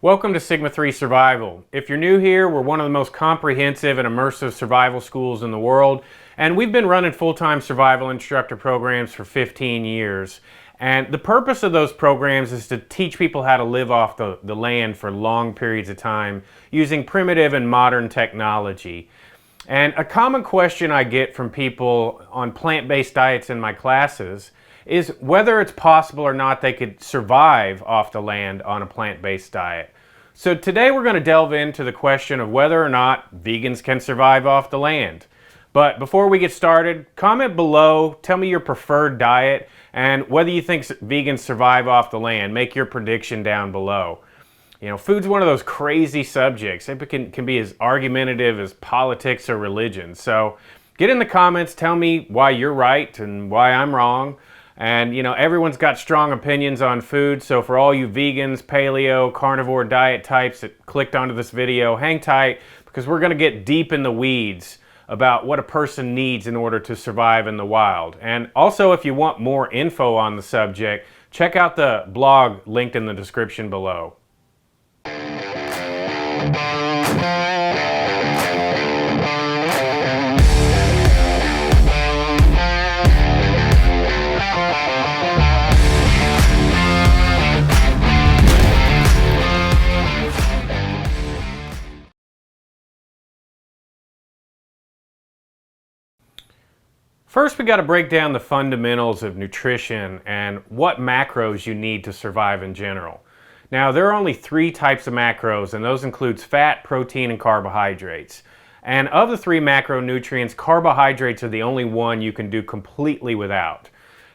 Welcome to Sigma 3 Survival. If you're new here, we're one of the most comprehensive and immersive survival schools in the world, and we've been running full-time survival instructor programs for 15 years. And the purpose of those programs is to teach people how to live off the land for long periods of time using primitive and modern technology. And a common question I get from people on plant-based diets in my classes is whether it's possible or not they could survive off the land on a plant-based diet. So today we're going to delve into the question of whether or not vegans can survive off the land. But before we get started, comment below, tell me your preferred diet and whether you think vegans survive off the land. Make your prediction down below. You know, food's one of those crazy subjects. It can be as argumentative as politics or religion. So get in the comments, tell me why you're right and why I'm wrong. And you know, everyone's got strong opinions on food, so for all you vegans, paleo, carnivore diet types that clicked onto this video, hang tight because we're going to get deep in the weeds about what a person needs in order to survive in the wild. And also, if you want more info on the subject, check out the blog linked in the description below. First, we got to break down the fundamentals of nutrition and what macros you need to survive in general. Now, there are only three types of macros, and those include fat, protein, and carbohydrates. And of the three macronutrients, carbohydrates are the only one you can do completely without.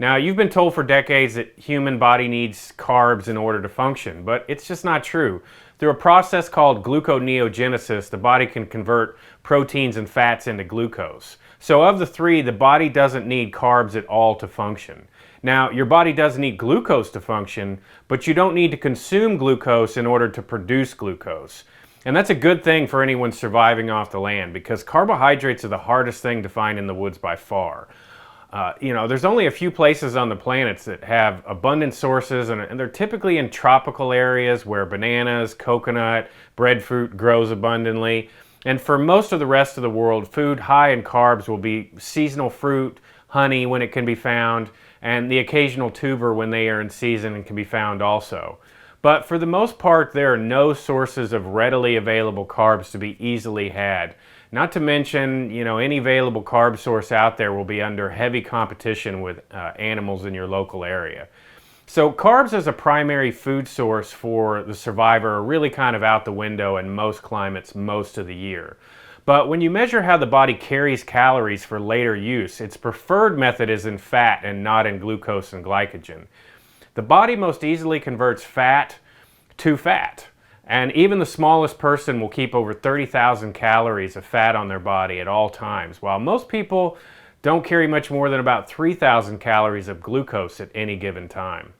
Now, you've been told for decades that human body needs carbs in order to function, but it's just not true. Through a process called gluconeogenesis, the body can convert proteins and fats into glucose. So of the three, the body doesn't need carbs at all to function. Now, your body does need glucose to function, but you don't need to consume glucose in order to produce glucose. And that's a good thing for anyone surviving off the land because carbohydrates are the hardest thing to find in the woods by far. There's only a few places on the planet that have abundant sources, and they're typically in tropical areas where bananas, coconut, breadfruit grows abundantly. And for most of the rest of the world, food high in carbs will be seasonal fruit, honey when it can be found, and the occasional tuber when they are in season and can be found also. But for the most part, there are no sources of readily available carbs to be easily had. Not to mention, any available carb source out there will be under heavy competition with animals in your local area. So carbs as a primary food source for the survivor are really kind of out the window in most climates most of the year. But when you measure how the body carries calories for later use, its preferred method is in fat and not in glucose and glycogen. The body most easily converts fat to fat. And even the smallest person will keep over 30,000 calories of fat on their body at all times, while most people don't carry much more than about 3,000 calories of glucose at any given time.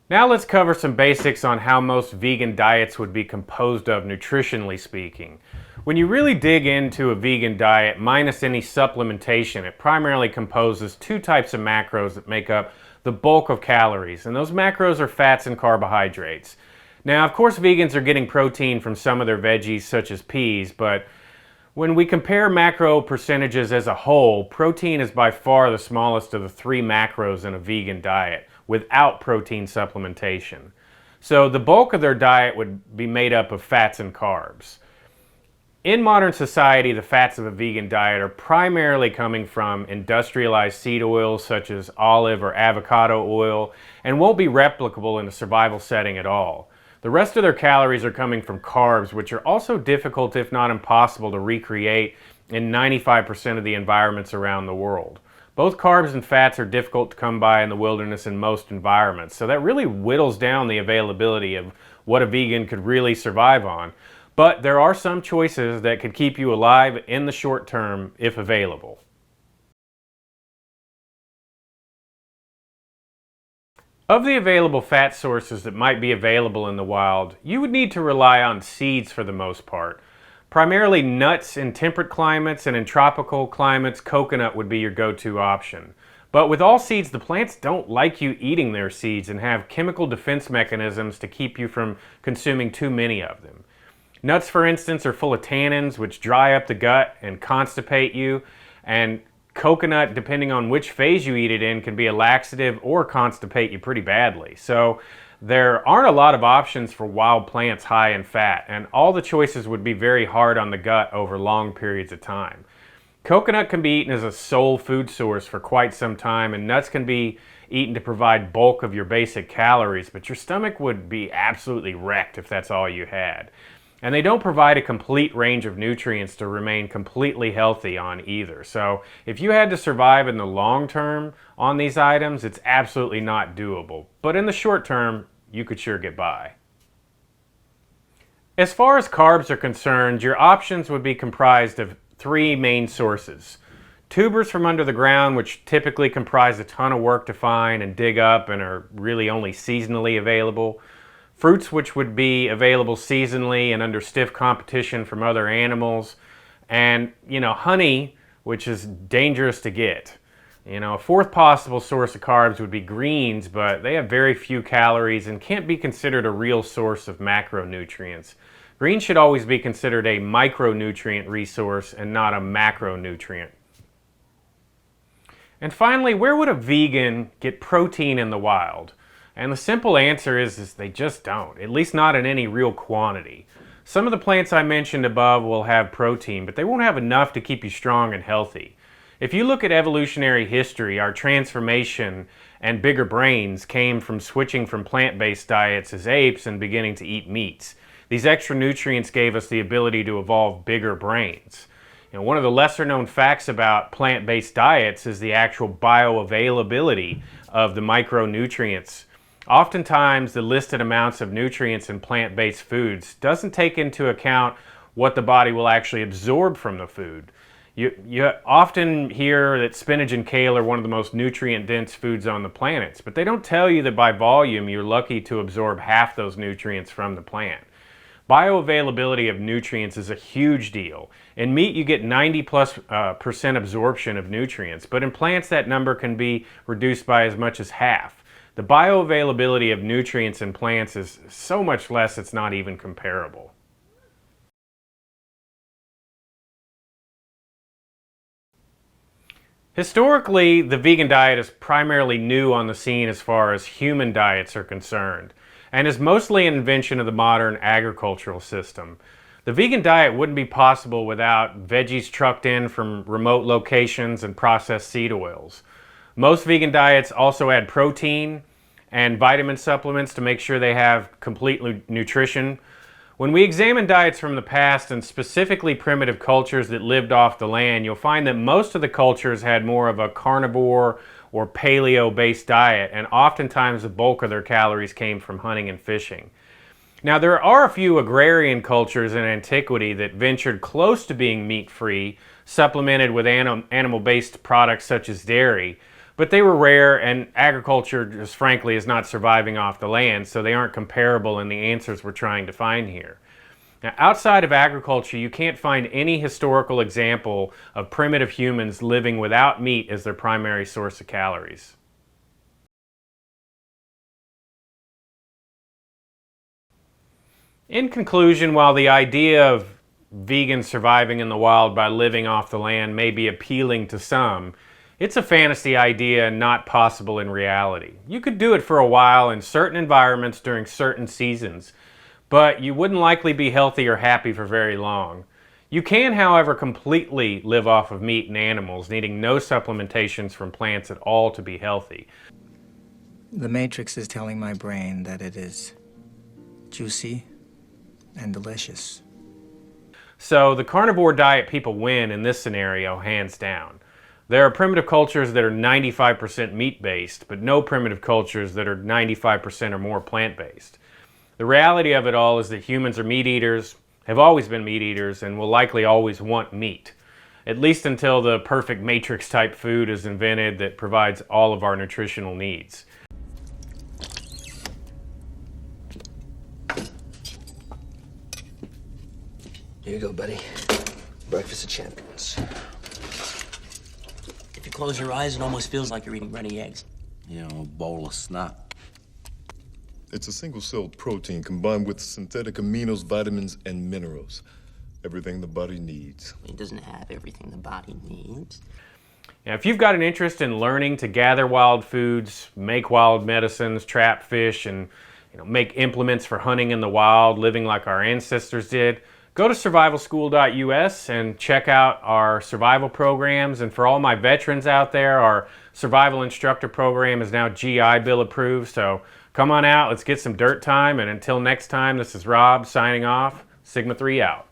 Now let's cover some basics on how most vegan diets would be composed of nutritionally speaking. When you really dig into a vegan diet, minus any supplementation, it primarily composes two types of macros that make up the bulk of calories, and those macros are fats and carbohydrates. Now, of course, vegans are getting protein from some of their veggies, such as peas, but when we compare macro percentages as a whole, protein is by far the smallest of the three macros in a vegan diet, without protein supplementation. So the bulk of their diet would be made up of fats and carbs. In modern society, the fats of a vegan diet are primarily coming from industrialized seed oils such as olive or avocado oil and won't be replicable in a survival setting at all. The rest of their calories are coming from carbs, which are also difficult, if not impossible, to recreate in 95% of the environments around the world. Both carbs and fats are difficult to come by in the wilderness in most environments, so that really whittles down the availability of what a vegan could really survive on. But there are some choices that could keep you alive in the short term if available. Of the available fat sources that might be available in the wild, you would need to rely on seeds for the most part. Primarily nuts in temperate climates, and in tropical climates, coconut would be your go-to option. But with all seeds, the plants don't like you eating their seeds and have chemical defense mechanisms to keep you from consuming too many of them. Nuts, for instance, are full of tannins, which dry up the gut and constipate you, and coconut, depending on which phase you eat it in, can be a laxative or constipate you pretty badly. So there aren't a lot of options for wild plants high in fat, and all the choices would be very hard on the gut over long periods of time. Coconut can be eaten as a sole food source for quite some time, and nuts can be eaten to provide bulk of your basic calories, but your stomach would be absolutely wrecked if that's all you had. And they don't provide a complete range of nutrients to remain completely healthy on either. So if you had to survive in the long term on these items, it's absolutely not doable. But in the short term, you could sure get by. As far as carbs are concerned, your options would be comprised of three main sources. Tubers from under the ground, which typically comprise a ton of work to find and dig up and are really only seasonally available. Fruits, which would be available seasonally and under stiff competition from other animals. And, honey, which is dangerous to get. A fourth possible source of carbs would be greens, but they have very few calories and can't be considered a real source of macronutrients. Greens should always be considered a micronutrient resource and not a macronutrient. And finally, where would a vegan get protein in the wild? And the simple answer is they just don't, at least not in any real quantity. Some of the plants I mentioned above will have protein, but they won't have enough to keep you strong and healthy. If you look at evolutionary history, our transformation and bigger brains came from switching from plant-based diets as apes and beginning to eat meats. These extra nutrients gave us the ability to evolve bigger brains. One of the lesser known facts about plant-based diets is the actual bioavailability of the micronutrients. Oftentimes, the listed amounts of nutrients in plant-based foods doesn't take into account what the body will actually absorb from the food. You often hear that spinach and kale are one of the most nutrient-dense foods on the planet, but they don't tell you that by volume you're lucky to absorb half those nutrients from the plant. Bioavailability of nutrients is a huge deal. In meat, you get 90+% absorption of nutrients, but in plants that number can be reduced by as much as half. The bioavailability of nutrients in plants is so much less it's not even comparable. Historically, the vegan diet is primarily new on the scene as far as human diets are concerned, and is mostly an invention of the modern agricultural system. The vegan diet wouldn't be possible without veggies trucked in from remote locations and processed seed oils. Most vegan diets also add protein and vitamin supplements to make sure they have complete nutrition. When we examine diets from the past, and specifically primitive cultures that lived off the land, you'll find that most of the cultures had more of a carnivore or paleo-based diet, and oftentimes the bulk of their calories came from hunting and fishing. Now, there are a few agrarian cultures in antiquity that ventured close to being meat-free, supplemented with animal-based products such as dairy, but they were rare, and agriculture, just frankly, is not surviving off the land, so they aren't comparable in the answers we're trying to find here. Now, outside of agriculture, you can't find any historical example of primitive humans living without meat as their primary source of calories. In conclusion, while the idea of vegans surviving in the wild by living off the land may be appealing to some, it's a fantasy idea and not possible in reality. You could do it for a while in certain environments during certain seasons, but you wouldn't likely be healthy or happy for very long. You can, however, completely live off of meat and animals, needing no supplementations from plants at all to be healthy. The Matrix is telling my brain that it is juicy and delicious. So the carnivore diet people win in this scenario, hands down. There are primitive cultures that are 95% meat-based, but no primitive cultures that are 95% or more plant-based. The reality of it all is that humans are meat eaters, have always been meat eaters, and will likely always want meat. At least until the perfect Matrix-type food is invented that provides all of our nutritional needs. Here you go, buddy. Breakfast of champions. If you You close your eyes, it almost feels like you're eating runny eggs. You know, a bowl of snot. It's a single-celled protein combined with synthetic aminos, vitamins, and minerals. Everything the body needs. It doesn't have everything the body needs. Now, if you've got an interest in learning to gather wild foods, make wild medicines, trap fish, and make implements for hunting in the wild, living like our ancestors did, go to survivalschool.us and check out our survival programs. And for all my veterans out there, our survival instructor program is now GI Bill approved. So come on out, let's get some dirt time. And until next time, this is Rob signing off. Sigma 3 out.